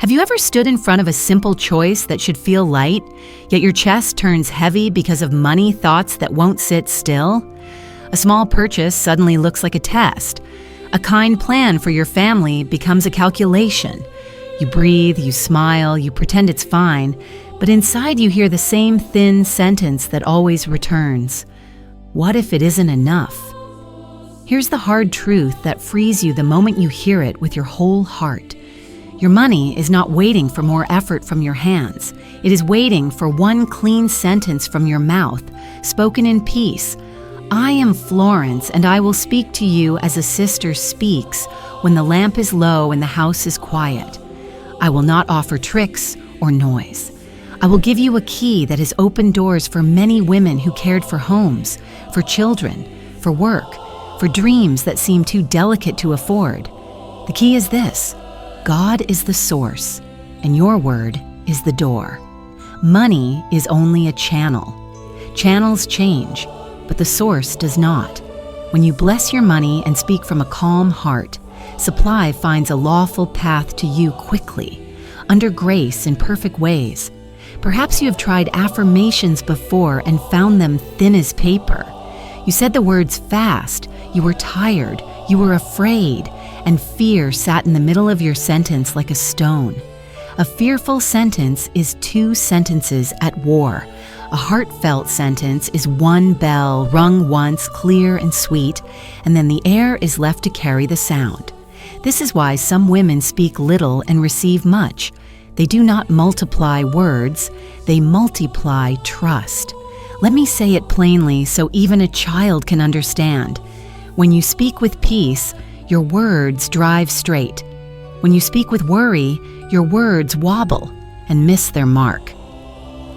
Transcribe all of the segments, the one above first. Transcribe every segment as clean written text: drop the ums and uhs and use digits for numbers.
Have you ever stood in front of a simple choice that should feel light, yet your chest turns heavy because of money thoughts that won't sit still? A small purchase suddenly looks like a test. A kind plan for your family becomes a calculation. You breathe, you smile, you pretend it's fine, but inside you hear the same thin sentence that always returns. What if it isn't enough? Here's the hard truth that frees you the moment you hear it with your whole heart. Your money is not waiting for more effort from your hands. It is waiting for one clean sentence from your mouth, spoken in peace. I am Florence, and I will speak to you as a sister speaks when the lamp is low and the house is quiet. I will not offer tricks or noise. I will give you a key that has opened doors for many women who cared for homes, for children, for work, for dreams that seem too delicate to afford. The key is this: God is the source, and your word is the door. Money is only a channel. Channels change, but the source does not. When you bless your money and speak from a calm heart, supply finds a lawful path to you quickly, under grace in perfect ways. Perhaps you have tried affirmations before and found them thin as paper. You said the words fast, you were tired, you were afraid, and fear sat in the middle of your sentence like a stone. A fearful sentence is two sentences at war. A heartfelt sentence is one bell rung once, clear and sweet, and then the air is left to carry the sound. This is why some women speak little and receive much. They do not multiply words, they multiply trust. Let me say it plainly so even a child can understand. When you speak with peace, your words drive straight. When you speak with worry, your words wobble and miss their mark.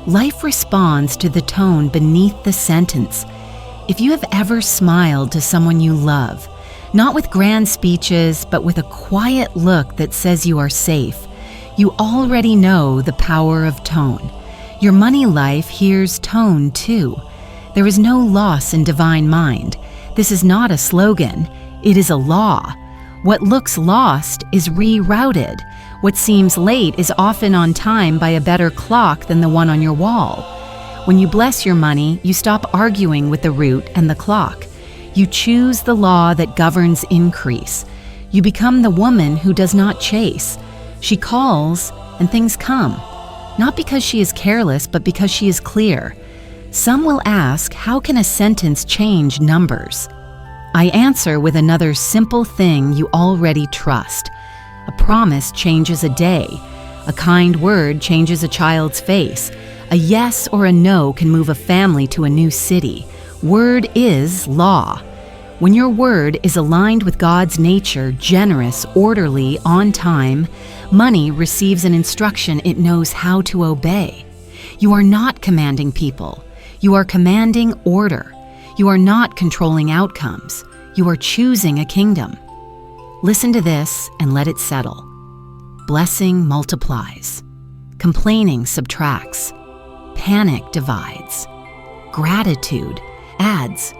Life responds to the tone beneath the sentence. If you have ever smiled to someone you love, not with grand speeches, but with a quiet look that says you are safe, you already know the power of tone. Your money life hears tone too. There is no loss in divine mind. This is not a slogan. It is a law. What looks lost is rerouted. What seems late is often on time by a better clock than the one on your wall. When you bless your money, you stop arguing with the root and the clock. You choose the law that governs increase. You become the woman who does not chase. She calls and things come, not because she is careless, but because she is clear. Some will ask, how can a sentence change numbers? I answer with another simple thing you already trust. A promise changes a day. A kind word changes a child's face. A yes or a no can move a family to a new city. Word is law. When your word is aligned with God's nature, generous, orderly, on time, money receives an instruction it knows how to obey. You are not commanding people. You are commanding order. You are not controlling outcomes. You are choosing a kingdom. Listen to this and let it settle. Blessing multiplies. Complaining subtracts. Panic divides. Gratitude adds.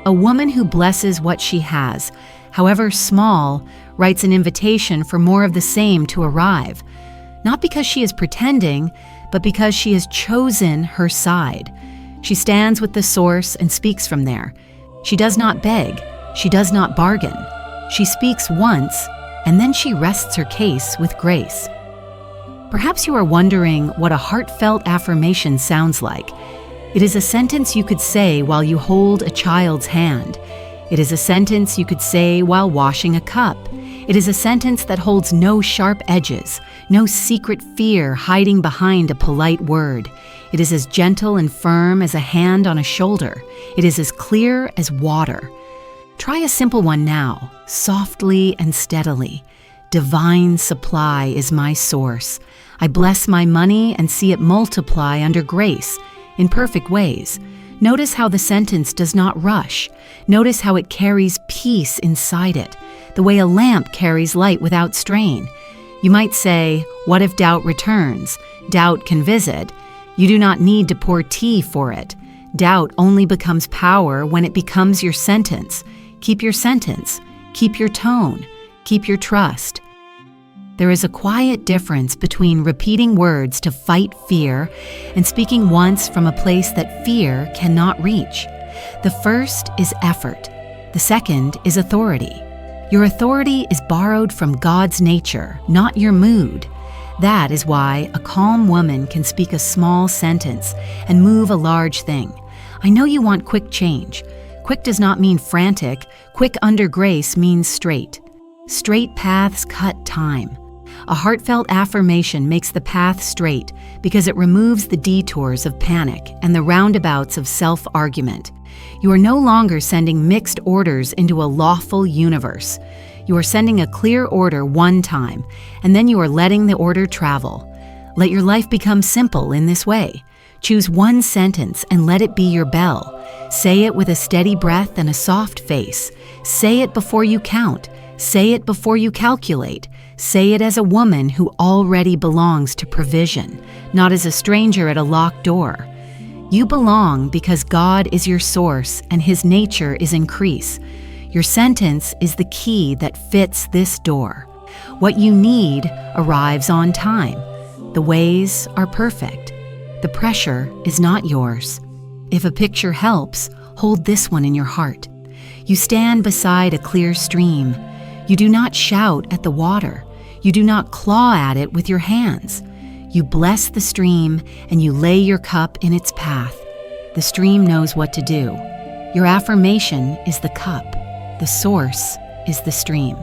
A woman who blesses what she has, however small, writes an invitation for more of the same to arrive, not because she is pretending, but because she has chosen her side. She stands with the source and speaks from there. She does not beg. She does not bargain. She speaks once, and then she rests her case with grace. Perhaps you are wondering what a heartfelt affirmation sounds like. It is a sentence you could say while you hold a child's hand. It is a sentence you could say while washing a cup. It is a sentence that holds no sharp edges, no secret fear hiding behind a polite word. It is as gentle and firm as a hand on a shoulder. It is as clear as water. Try a simple one now, softly and steadily. Divine supply is my source. I bless my money and see it multiply under grace, in perfect ways. Notice how the sentence does not rush. Notice how it carries peace inside it, the way a lamp carries light without strain. You might say, what if doubt returns? Doubt can visit. You do not need to pour tea for it. Doubt only becomes power when it becomes your sentence. Keep your sentence. Keep your tone. Keep your trust. There is a quiet difference between repeating words to fight fear and speaking once from a place that fear cannot reach. The first is effort. The second is authority. Your authority is borrowed from God's nature, not your mood. That is why a calm woman can speak a small sentence and move a large thing. I know you want quick change. Quick does not mean frantic. Quick under grace means straight. Straight paths cut time. A heartfelt affirmation makes the path straight because it removes the detours of panic and the roundabouts of self-argument. You are no longer sending mixed orders into a lawful universe. You are sending a clear order one time, and then you are letting the order travel. Let your life become simple in this way. Choose one sentence and let it be your bell. Say it with a steady breath and a soft face. Say it before you count. Say it before you calculate. Say it as a woman who already belongs to provision, not as a stranger at a locked door. You belong because God is your source and His nature is increase. Your sentence is the key that fits this door. What you need arrives on time. The ways are perfect. The pressure is not yours. If a picture helps, hold this one in your heart. You stand beside a clear stream. You do not shout at the water. You do not claw at it with your hands. You bless the stream and you lay your cup in its path. The stream knows what to do. Your affirmation is the cup. The source is the stream.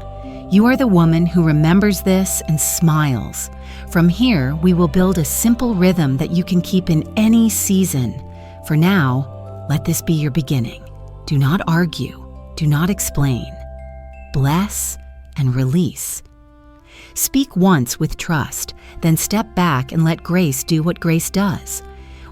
You are the woman who remembers this and smiles. From here, we will build a simple rhythm that you can keep in any season. For now, let this be your beginning. Do not argue. Do not explain. Bless and release. Speak once with trust, then step back and let grace do what grace does.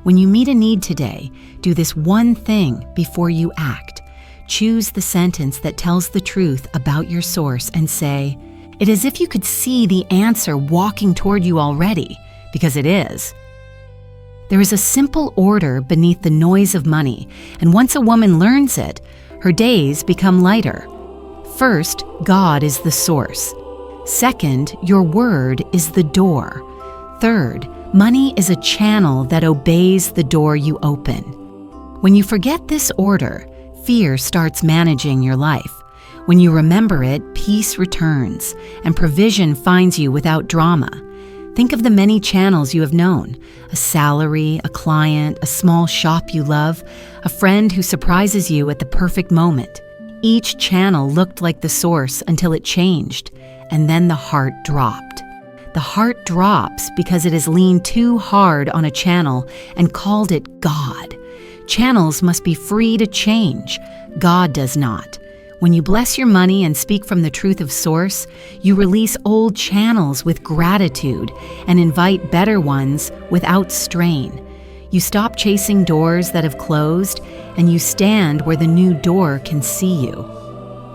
When you meet a need today, do this one thing before you act. Choose the sentence that tells the truth about your source and say, "It is as if you could see the answer walking toward you already," because it is. There is a simple order beneath the noise of money, and once a woman learns it, her days become lighter. First, God is the source. Second, your word is the door. Third, money is a channel that obeys the door you open. When you forget this order, fear starts managing your life. When you remember it, peace returns, and provision finds you without drama. Think of the many channels you have known: a salary, a client, a small shop you love, a friend who surprises you at the perfect moment. Each channel looked like the source until it changed, and then the heart dropped. The heart drops because it has leaned too hard on a channel and called it God. Channels must be free to change. God does not. When you bless your money and speak from the truth of source, you release old channels with gratitude and invite better ones without strain. You stop chasing doors that have closed, and you stand where the new door can see you.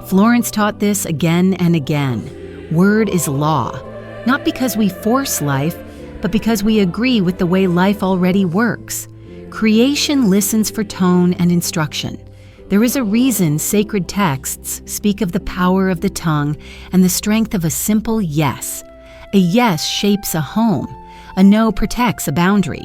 Florence taught this again and again. Word is law, not because we force life, but because we agree with the way life already works. Creation listens for tone and instruction. There is a reason sacred texts speak of the power of the tongue and the strength of a simple yes. A yes shapes a home. A no protects a boundary.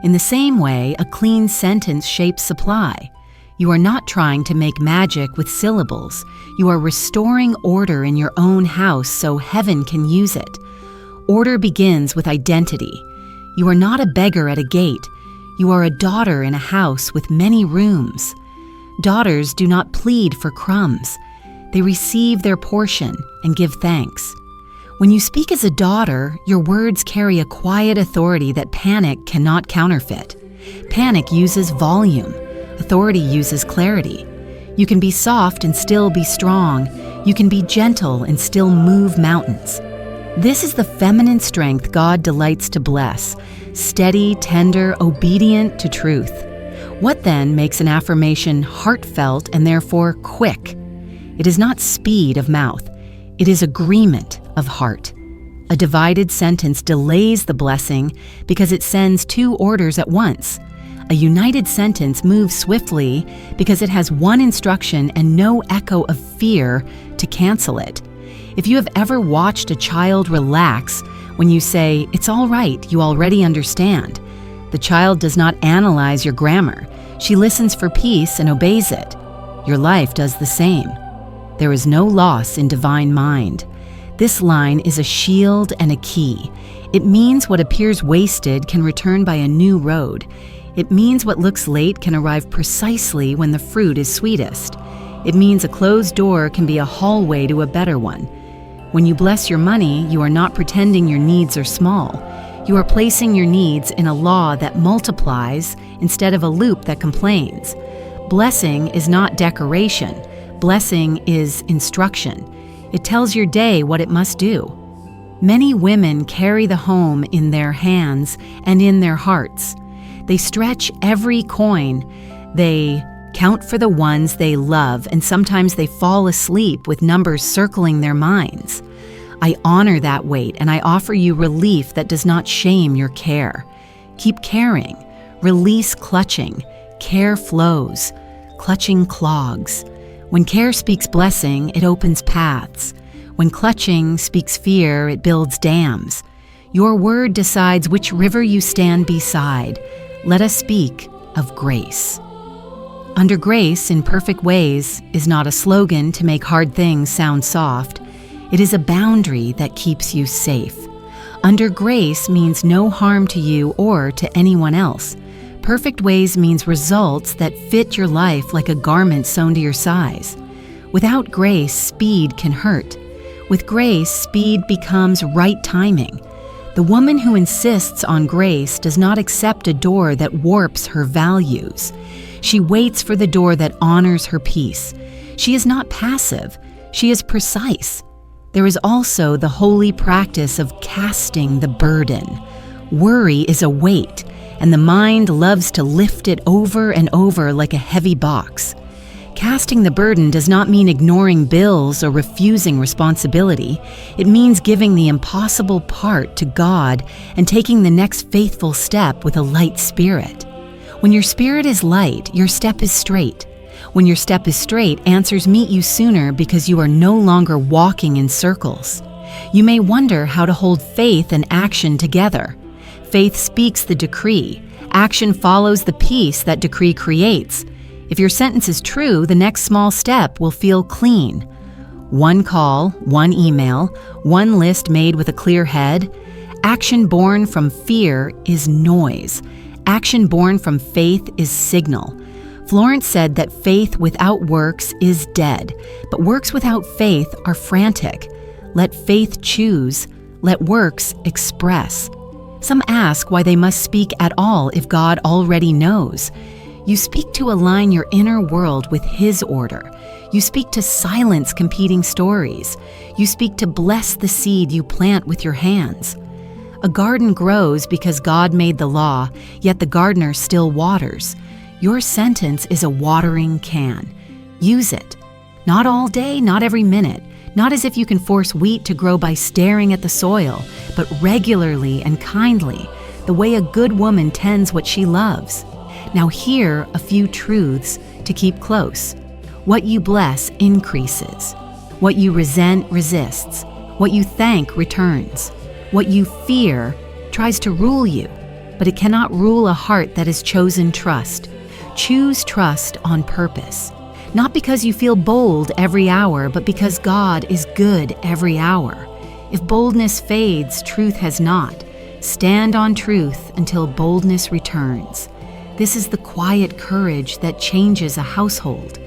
In the same way, a clean sentence shapes supply. You are not trying to make magic with syllables. You are restoring order in your own house so heaven can use it. Order begins with identity. You are not a beggar at a gate. You are a daughter in a house with many rooms. Daughters do not plead for crumbs. They receive their portion and give thanks. When you speak as a daughter, your words carry a quiet authority that panic cannot counterfeit. Panic uses volume. Authority uses clarity. You can be soft and still be strong. You can be gentle and still move mountains. This is the feminine strength God delights to bless. Steady, tender, obedient to truth. What then makes an affirmation heartfelt and therefore quick? It is not speed of mouth. It is agreement of heart. A divided sentence delays the blessing because it sends two orders at once. A united sentence moves swiftly because it has one instruction and no echo of fear to cancel it. If you have ever watched a child relax when you say, "It's all right, you already understand," the child does not analyze your grammar. She listens for peace and obeys it. Your life does the same. There is no loss in divine mind. This line is a shield and a key. It means what appears wasted can return by a new road. It means what looks late can arrive precisely when the fruit is sweetest. It means a closed door can be a hallway to a better one. When you bless your money, you are not pretending your needs are small. You are placing your needs in a law that multiplies instead of a loop that complains. Blessing is not decoration. Blessing is instruction. It tells your day what it must do. Many women carry the home in their hands and in their hearts. They stretch every coin. They count for the ones they love, and sometimes they fall asleep with numbers circling their minds. I honor that weight, and I offer you relief that does not shame your care. Keep caring. Release clutching. Care flows. Clutching clogs. When care speaks blessing, it opens paths. When clutching speaks fear, it builds dams. Your word decides which river you stand beside. Let us speak of grace. Under grace in perfect ways is not a slogan to make hard things sound soft. It is a boundary that keeps you safe. Under grace means no harm to you or to anyone else. Perfect ways means results that fit your life like a garment sewn to your size. Without grace, speed can hurt. With grace, speed becomes right timing. The woman who insists on grace does not accept a door that warps her values. She waits for the door that honors her peace. She is not passive. She is precise. There is also the holy practice of casting the burden. Worry is a weight, and the mind loves to lift it over and over like a heavy box. Casting the burden does not mean ignoring bills or refusing responsibility. It means giving the impossible part to God and taking the next faithful step with a light spirit. When your spirit is light, your step is straight. When your step is straight, answers meet you sooner because you are no longer walking in circles. You may wonder how to hold faith and action together. Faith speaks the decree. Action follows the peace that decree creates. If your sentence is true, the next small step will feel clean. One call, one email, one list made with a clear head. Action born from fear is noise. Action born from faith is signal. Florence said that faith without works is dead, but works without faith are frantic. Let faith choose. Let works express. Some ask why they must speak at all if God already knows. You speak to align your inner world with His order. You speak to silence competing stories. You speak to bless the seed you plant with your hands. A garden grows because God made the law, yet the gardener still waters. Your sentence is a watering can. Use it. Not all day, not every minute. Not as if you can force wheat to grow by staring at the soil, but regularly and kindly, the way a good woman tends what she loves. Now hear a few truths to keep close. What you bless increases. What you resent resists. What you thank returns. What you fear tries to rule you, but it cannot rule a heart that has chosen trust. Choose trust on purpose. Not because you feel bold every hour, but because God is good every hour. If boldness fades, truth has not. Stand on truth until boldness returns. This is the quiet courage that changes a household.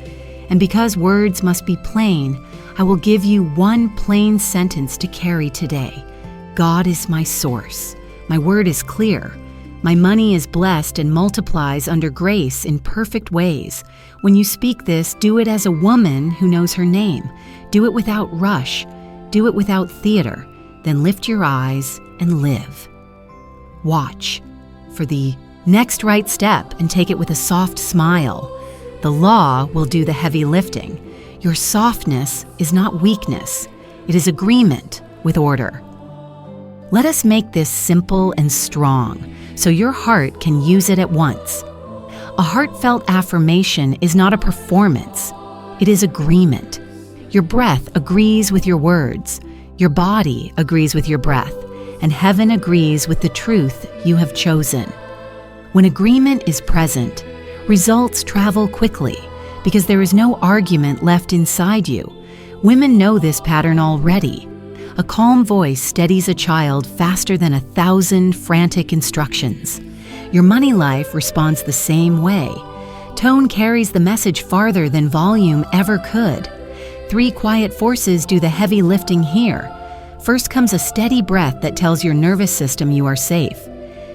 And because words must be plain, I will give you one plain sentence to carry today. God is my source. My word is clear. My money is blessed and multiplies under grace in perfect ways. When you speak this, do it as a woman who knows her name. Do it without rush. Do it without theater. Then lift your eyes and live. Watch for the next right step and take it with a soft smile. The law will do the heavy lifting. Your softness is not weakness. It is agreement with order. Let us make this simple and strong so your heart can use it at once. A heartfelt affirmation is not a performance. It is agreement. Your breath agrees with your words. Your body agrees with your breath. And heaven agrees with the truth you have chosen. When agreement is present, results travel quickly because there is no argument left inside you. Women know this pattern already. A calm voice steadies a child faster than 1,000 frantic instructions. Your money life responds the same way. Tone carries the message farther than volume ever could. 3 quiet forces do the heavy lifting here. First comes a steady breath that tells your nervous system you are safe.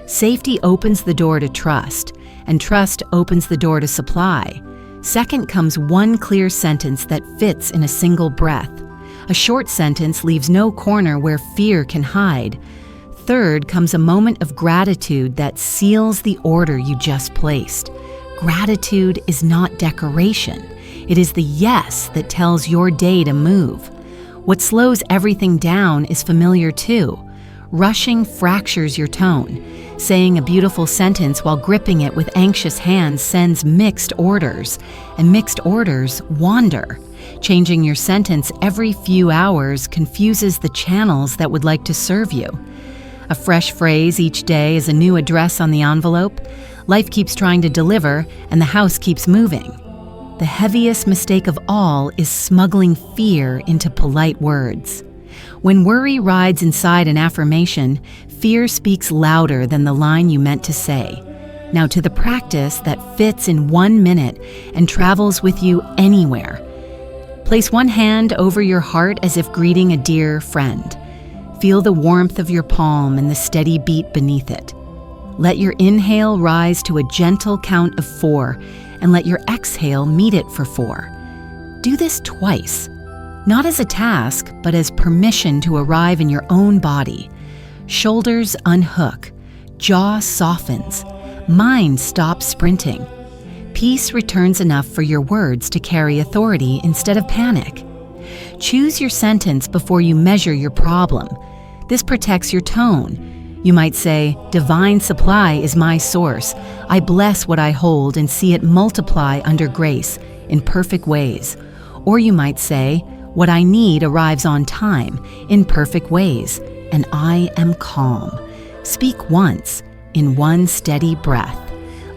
Safety opens the door to trust, and trust opens the door to supply. Second comes one clear sentence that fits in a single breath. A short sentence leaves no corner where fear can hide. Third comes a moment of gratitude that seals the order you just placed. Gratitude is not decoration. It is the yes that tells your day to move. What slows everything down is familiar too. Rushing fractures your tone. Saying a beautiful sentence while gripping it with anxious hands sends mixed orders, and mixed orders wander. Changing your sentence every few hours confuses the channels that would like to serve you. A fresh phrase each day is a new address on the envelope. Life keeps trying to deliver, and the house keeps moving. The heaviest mistake of all is smuggling fear into polite words. When worry rides inside an affirmation, fear speaks louder than the line you meant to say. Now to the practice that fits in 1 minute and travels with you anywhere. Place one hand over your heart as if greeting a dear friend. Feel the warmth of your palm and the steady beat beneath it. Let your inhale rise to a gentle count of 4, and let your exhale meet it for 4. Do this twice, not as a task, but as permission to arrive in your own body. Shoulders unhook, jaw softens, mind stops sprinting. Peace returns enough for your words to carry authority instead of panic. Choose your sentence before you measure your problem. This protects your tone. You might say, "Divine supply is my source. I bless what I hold and see it multiply under grace in perfect ways." Or you might say, "What I need arrives on time, in perfect ways, and I am calm." Speak once, in one steady breath.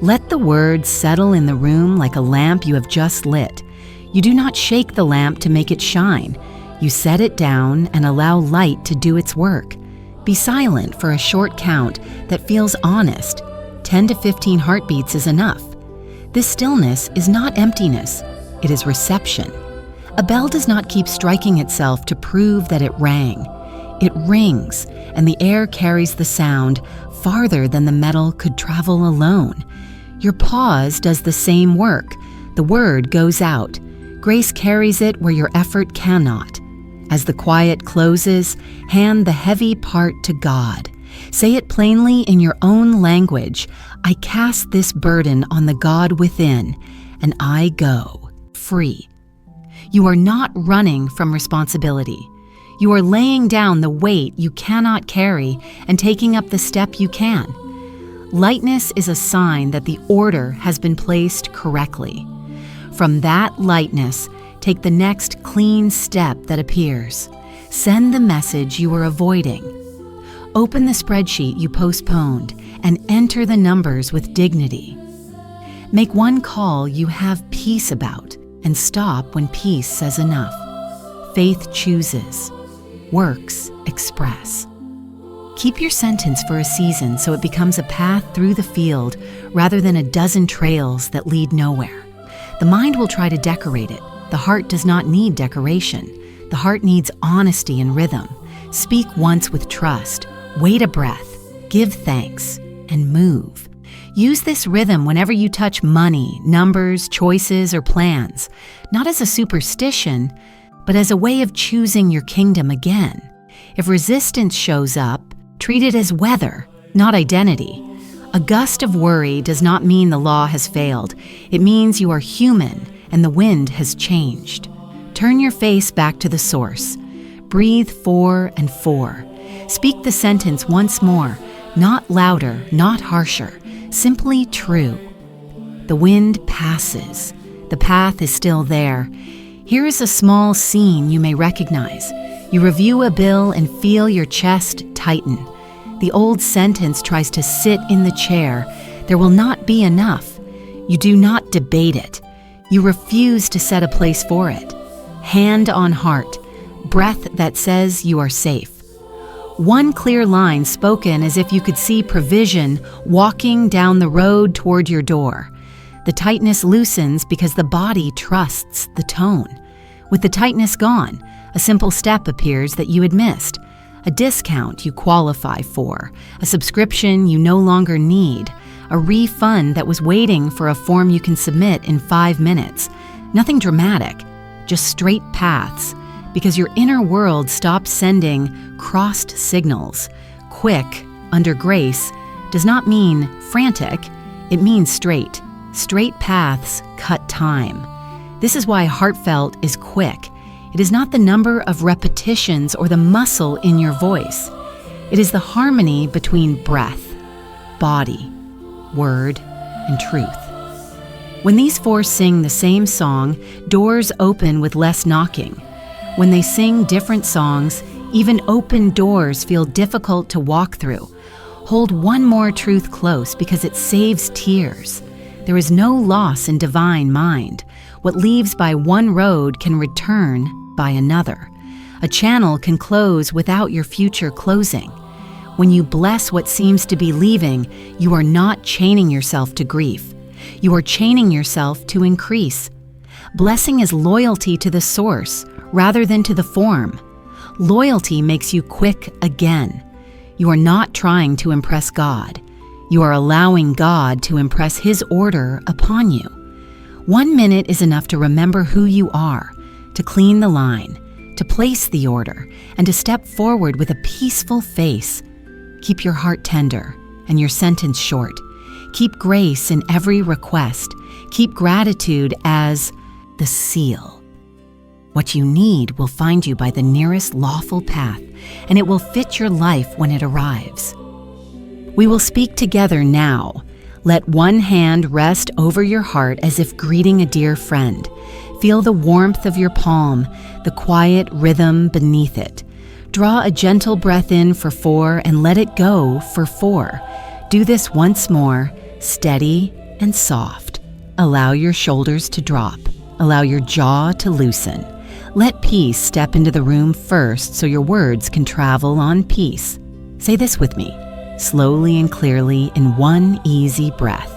Let the words settle in the room like a lamp you have just lit. You do not shake the lamp to make it shine. You set it down and allow light to do its work. Be silent for a short count that feels honest. 10 to 15 heartbeats is enough. This stillness is not emptiness, it is reception. A bell does not keep striking itself to prove that it rang. It rings, and the air carries the sound farther than the metal could travel alone. Your pause does the same work. The word goes out. Grace carries it where your effort cannot. As the quiet closes, hand the heavy part to God. Say it plainly in your own language. I cast this burden on the God within, and I go free. You are not running from responsibility. You are laying down the weight you cannot carry and taking up the step you can. Lightness is a sign that the order has been placed correctly. From that lightness, take the next clean step that appears. Send the message you were avoiding. Open the spreadsheet you postponed and enter the numbers with dignity. Make one call you have peace about and stop when peace says enough. Faith chooses. Works express. Keep your sentence for a season so it becomes a path through the field rather than a dozen trails that lead nowhere. The mind will try to decorate it. The heart does not need decoration. The heart needs honesty and rhythm. Speak once with trust. Wait a breath. Give thanks. And move. Use this rhythm whenever you touch money, numbers, choices, or plans, not as a superstition, but as a way of choosing your kingdom again. If resistance shows up, treat it as weather, not identity. A gust of worry does not mean the law has failed. It means you are human and the wind has changed. Turn your face back to the source. Breathe 4 and 4. Speak the sentence once more, not louder, not harsher, simply true. The wind passes. The path is still there. Here is a small scene you may recognize. You review a bill and feel your chest tighten. The old sentence tries to sit in the chair. There will not be enough. You do not debate it. You refuse to set a place for it. Hand on heart, breath that says you are safe. One clear line spoken as if you could see provision walking down the road toward your door. The tightness loosens because the body trusts the tone. With the tightness gone, a simple step appears that you had missed. A discount you qualify for, a subscription you no longer need, a refund that was waiting for a form you can submit in 5 minutes. Nothing dramatic, just straight paths, because your inner world stops sending crossed signals. Quick, under grace, does not mean frantic, it means straight. Straight paths cut time. This is why heartfelt is quick. It is not the number of repetitions or the muscle in your voice. It is the harmony between breath, body, word, and truth. When these four sing the same song, doors open with less knocking. When they sing different songs, even open doors feel difficult to walk through. Hold one more truth close because it saves tears. There is no loss in divine mind. What leaves by one road can return by another. A channel can close without your future closing. When you bless what seems to be leaving, you are not chaining yourself to grief. You are chaining yourself to increase. Blessing is loyalty to the source rather than to the form. Loyalty makes you quick again. You are not trying to impress God. You are allowing God to impress His order upon you. 1 minute is enough to remember who you are, to clean the line, to place the order, and to step forward with a peaceful face. Keep your heart tender and your sentence short. Keep grace in every request. Keep gratitude as the seal. What you need will find you by the nearest lawful path, and it will fit your life when it arrives. We will speak together now. Let one hand rest over your heart as if greeting a dear friend. Feel the warmth of your palm, the quiet rhythm beneath it. Draw a gentle breath in for 4 and let it go for 4. Do this once more, steady and soft. Allow your shoulders to drop. Allow your jaw to loosen. Let peace step into the room first so your words can travel on peace. Say this with me, slowly and clearly in one easy breath.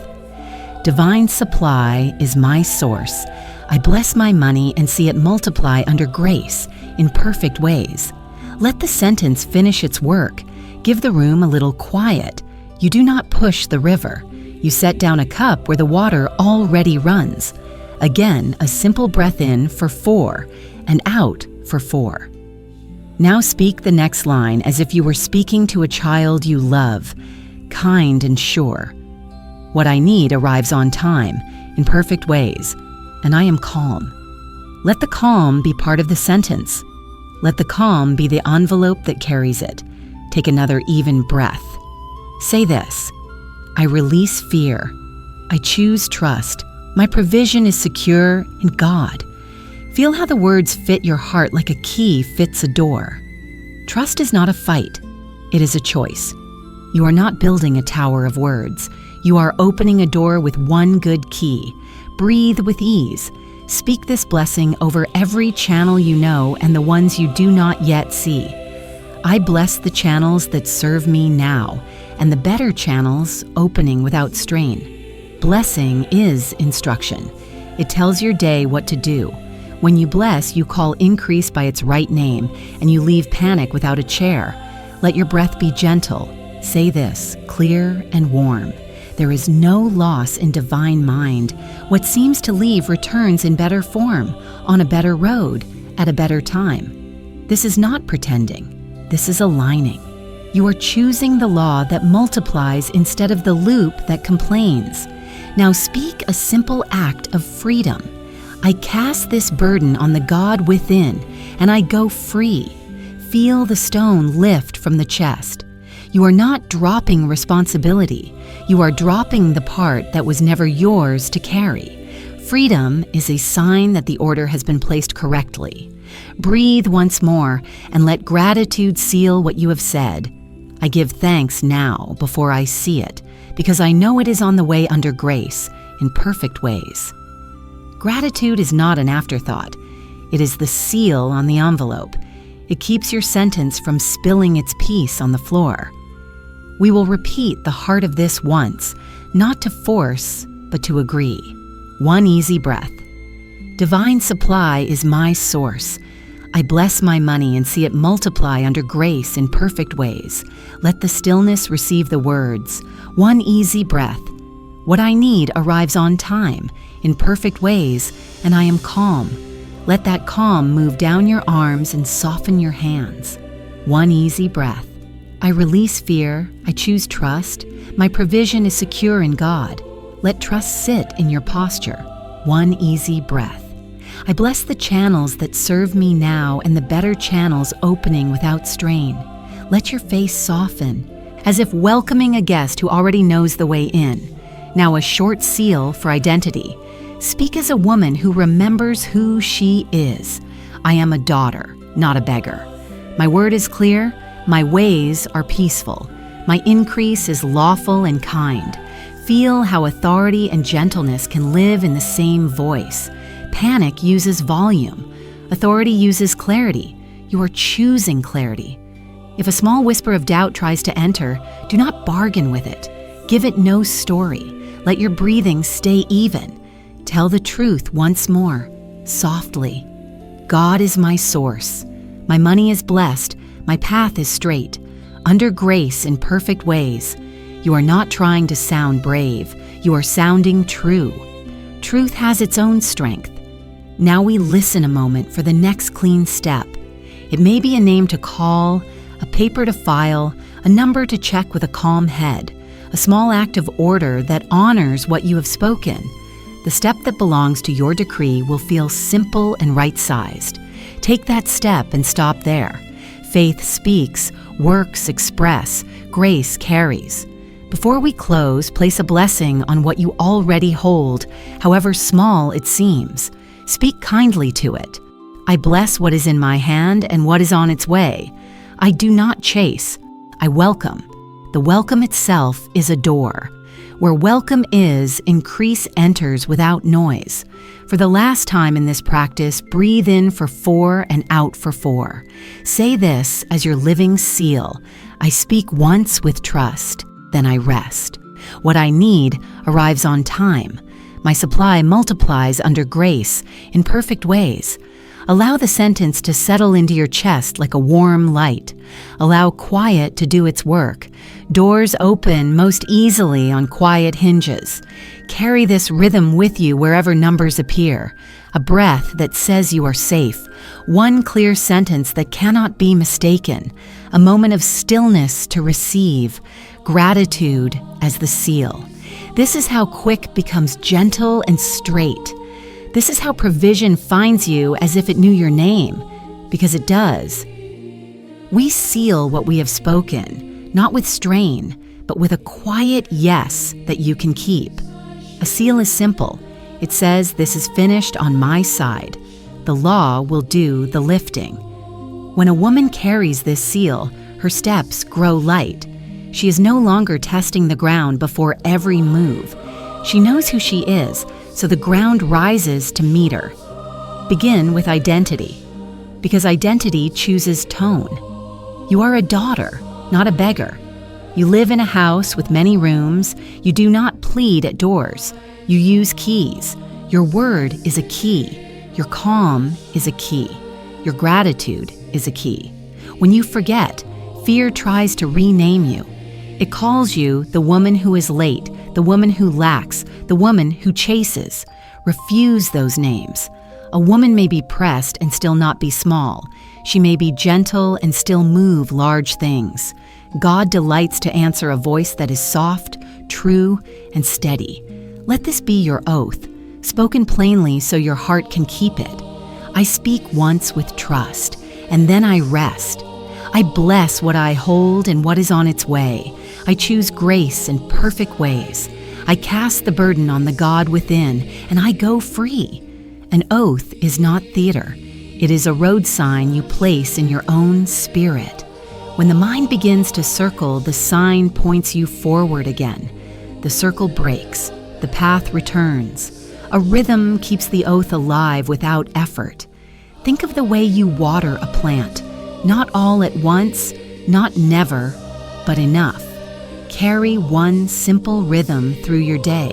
Divine supply is my source. I bless my money and see it multiply under grace in perfect ways. Let the sentence finish its work. Give the room a little quiet. You do not push the river. You set down a cup where the water already runs. Again, a simple breath in for 4 and out for 4. Now speak the next line as if you were speaking to a child you love, kind and sure. What I need arrives on time, in perfect ways, and I am calm. Let the calm be part of the sentence. Let the calm be the envelope that carries it. Take another even breath. Say this, I release fear. I choose trust. My provision is secure in God. Feel how the words fit your heart like a key fits a door. Trust is not a fight. It is a choice. You are not building a tower of words. You are opening a door with one good key. Breathe with ease. Speak this blessing over every channel you know and the ones you do not yet see. I bless the channels that serve me now, and the better channels opening without strain. Blessing is instruction. It tells your day what to do. When you bless, you call increase by its right name, and you leave panic without a chair. Let your breath be gentle. Say this, clear and warm. There is no loss in divine mind. What seems to leave returns in better form, on a better road, at a better time. This is not pretending. This is aligning. You are choosing the law that multiplies instead of the loop that complains. Now speak a simple act of freedom. I cast this burden on the God within, and I go free. Feel the stone lift from the chest. You are not dropping responsibility. You are dropping the part that was never yours to carry. Freedom is a sign that the order has been placed correctly. Breathe once more and let gratitude seal what you have said. I give thanks now before I see it, because I know it is on the way under grace, in perfect ways. Gratitude is not an afterthought. It is the seal on the envelope. It keeps your sentence from spilling its peace on the floor. We will repeat the heart of this once, not to force, but to agree. One easy breath. Divine supply is my source. I bless my money and see it multiply under grace in perfect ways. Let the stillness receive the words. One easy breath. What I need arrives on time, in perfect ways, and I am calm. Let that calm move down your arms and soften your hands. One easy breath. I release fear. I choose trust. My provision is secure in God. Let trust sit in your posture. One easy breath. I bless the channels that serve me now and the better channels opening without strain. Let your face soften, as if welcoming a guest who already knows the way in. Now a short seal for identity. Speak as a woman who remembers who she is. I am a daughter, not a beggar. My word is clear. My ways are peaceful. My increase is lawful and kind. Feel how authority and gentleness can live in the same voice. Panic uses volume. Authority uses clarity. You are choosing clarity. If a small whisper of doubt tries to enter, do not bargain with it. Give it no story. Let your breathing stay even. Tell the truth once more, softly. God is my source. My money is blessed. My path is straight. Under grace in perfect ways. You are not trying to sound brave. You are sounding true. Truth has its own strength. Now we listen a moment for the next clean step. It may be a name to call, a paper to file, a number to check with a calm head, a small act of order that honors what you have spoken. The step that belongs to your decree will feel simple and right-sized. Take that step and stop there. Faith speaks, works express, grace carries. Before we close, place a blessing on what you already hold, however small it seems. Speak kindly to it. I bless what is in my hand and what is on its way. I do not chase. I welcome. The welcome itself is a door. Where welcome is, increase enters without noise. For the last time in this practice, breathe in for 4 and out for 4. Say this as your living seal. I speak once with trust, then I rest. What I need arrives on time. My supply multiplies under grace in perfect ways. Allow the sentence to settle into your chest like a warm light. Allow quiet to do its work. Doors open most easily on quiet hinges. Carry this rhythm with you wherever numbers appear. A breath that says you are safe. One clear sentence that cannot be mistaken. A moment of stillness to receive. Gratitude as the seal. This is how quick becomes gentle and straight. This is how provision finds you as if it knew your name, because it does. We seal what we have spoken, not with strain, but with a quiet yes that you can keep. A seal is simple. It says, this is finished on my side. The law will do the lifting. When a woman carries this seal, her steps grow light. She is no longer testing the ground before every move. She knows who she is, so the ground rises to meet her. Begin with identity, because identity chooses tone. You are a daughter, not a beggar. You live in a house with many rooms. You do not plead at doors. You use keys. Your word is a key. Your calm is a key. Your gratitude is a key. When you forget, fear tries to rename you. It calls you the woman who is late, the woman who lacks, the woman who chases. Refuse those names. A woman may be pressed and still not be small. She may be gentle and still move large things. God delights to answer a voice that is soft, true, and steady. Let this be your oath, spoken plainly so your heart can keep it. I speak once with trust, and then I rest. I bless what I hold and what is on its way. I choose grace in perfect ways. I cast the burden on the God within, and I go free. An oath is not theater. It is a road sign you place in your own spirit. When the mind begins to circle, the sign points you forward again. The circle breaks. The path returns. A rhythm keeps the oath alive without effort. Think of the way you water a plant. Not all at once, not never, but enough. Carry one simple rhythm through your day.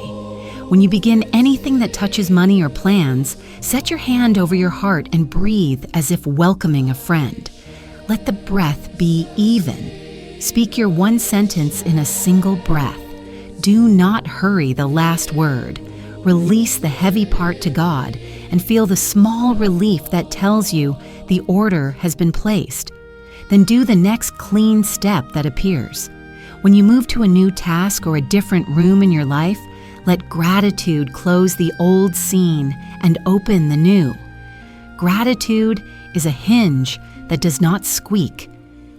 When you begin anything that touches money or plans, set your hand over your heart and breathe as if welcoming a friend. Let the breath be even. Speak your one sentence in a single breath. Do not hurry the last word. Release the heavy part to God and feel the small relief that tells you the order has been placed. Then do the next clean step that appears. When you move to a new task or a different room in your life, let gratitude close the old scene and open the new. Gratitude is a hinge that does not squeak.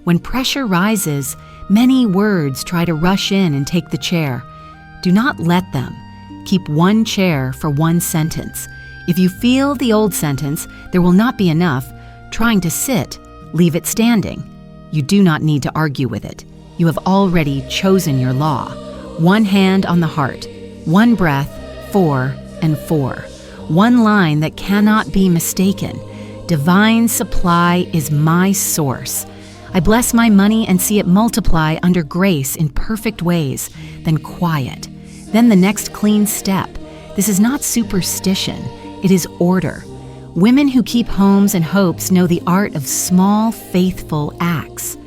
When pressure rises, many words try to rush in and take the chair. Do not let them. Keep one chair for one sentence. If you feel the old sentence, there will not be enough. Trying to sit, leave it standing. You do not need to argue with it. You have already chosen your law. One hand on the heart, one breath, 4 and 4. One line that cannot be mistaken. Divine supply is my source. I bless my money and see it multiply under grace in perfect ways. Then quiet. Then the next clean step. This is not superstition. It is order. Women who keep homes and hopes know the art of small, faithful acts.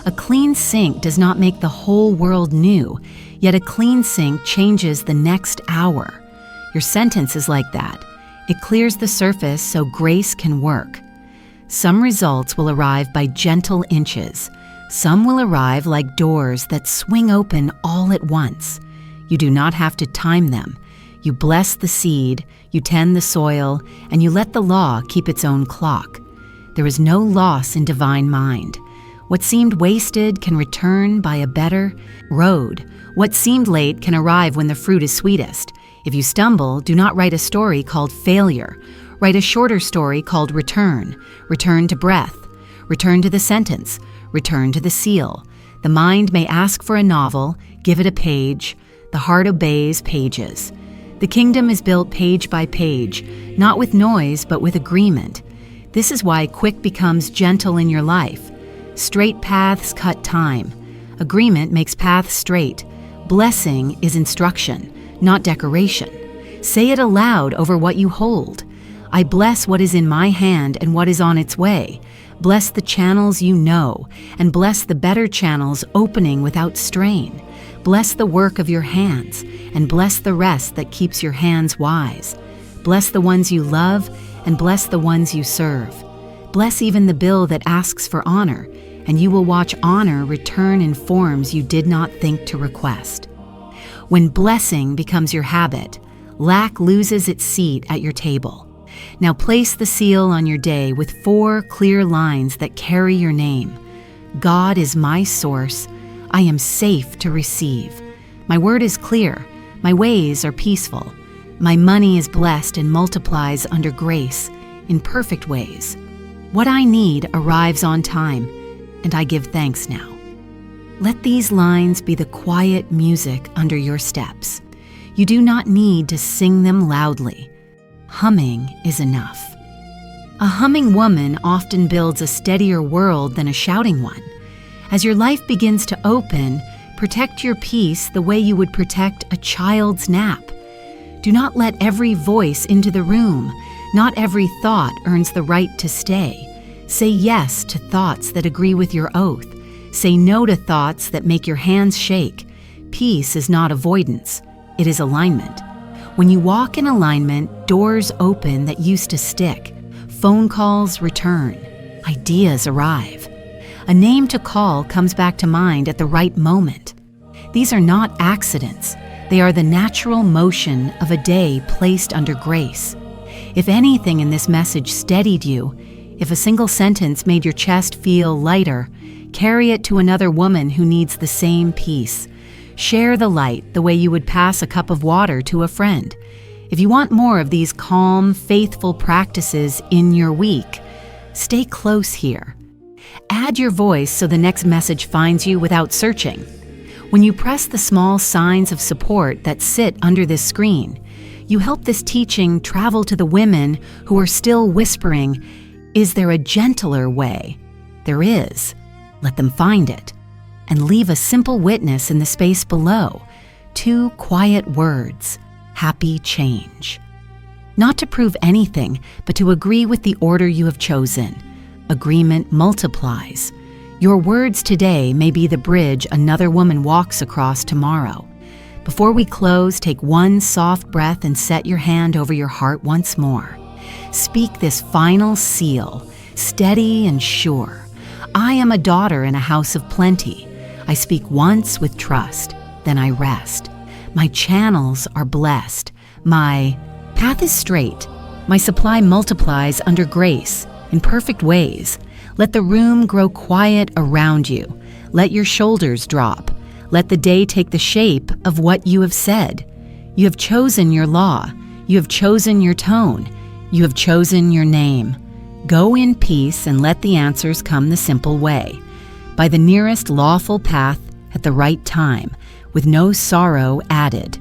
A clean sink does not make the whole world new, yet a clean sink changes the next hour. Your sentence is like that. It clears the surface so grace can work. Some results will arrive by gentle inches. Some will arrive like doors that swing open all at once. You do not have to time them. You bless the seed, you tend the soil, and you let the law keep its own clock. There is no loss in divine mind. What seemed wasted can return by a better road. What seemed late can arrive when the fruit is sweetest. If you stumble, do not write a story called failure. Write a shorter story called return. Return to breath. Return to the sentence. Return to the seal. The mind may ask for a novel, give it a page. The heart obeys pages. The kingdom is built page by page, not with noise, but with agreement. This is why quick becomes gentle in your life. Straight paths cut time. Agreement makes paths straight. Blessing is instruction, not decoration. Say it aloud over what you hold. I bless what is in my hand and what is on its way. Bless the channels you know, and bless the better channels opening without strain. Bless the work of your hands, and bless the rest that keeps your hands wise. Bless the ones you love, and bless the ones you serve. Bless even the bill that asks for honor, and you will watch honor return in forms you did not think to request. When blessing becomes your habit, lack loses its seat at your table. Now place the seal on your day with 4 clear lines that carry your name. God is my source. I am safe to receive. My word is clear. My ways are peaceful. My money is blessed and multiplies under grace in perfect ways. What I need arrives on time, and I give thanks now. Let these lines be the quiet music under your steps. You do not need to sing them loudly. Humming is enough. A humming woman often builds a steadier world than a shouting one. As your life begins to open, protect your peace the way you would protect a child's nap. Do not let every voice into the room. Not every thought earns the right to stay. Say yes to thoughts that agree with your oath. Say no to thoughts that make your hands shake. Peace is not avoidance. It is alignment. When you walk in alignment, doors open that used to stick. Phone calls return. Ideas arrive. A name to call comes back to mind at the right moment. These are not accidents. They are the natural motion of a day placed under grace. If anything in this message steadied you, if a single sentence made your chest feel lighter, carry it to another woman who needs the same peace. Share the light the way you would pass a cup of water to a friend. If you want more of these calm, faithful practices in your week, stay close here. Add your voice so the next message finds you without searching. When you press the small signs of support that sit under this screen, you help this teaching travel to the women who are still whispering, "Is there a gentler way?" There is. Let them find it. And leave a simple witness in the space below. 2 quiet words: happy change. Not to prove anything, but to agree with the order you have chosen. Agreement multiplies. Your words today may be the bridge another woman walks across tomorrow. Before we close, take one soft breath and set your hand over your heart once more. Speak this final seal, steady and sure. I am a daughter in a house of plenty. I speak once with trust, then I rest. My channels are blessed. My path is straight. My supply multiplies under grace, in perfect ways. Let the room grow quiet around you. Let your shoulders drop. Let the day take the shape of what you have said. You have chosen your law. You have chosen your tone. You have chosen your name. Go in peace and let the answers come the simple way, by the nearest lawful path at the right time, with no sorrow added.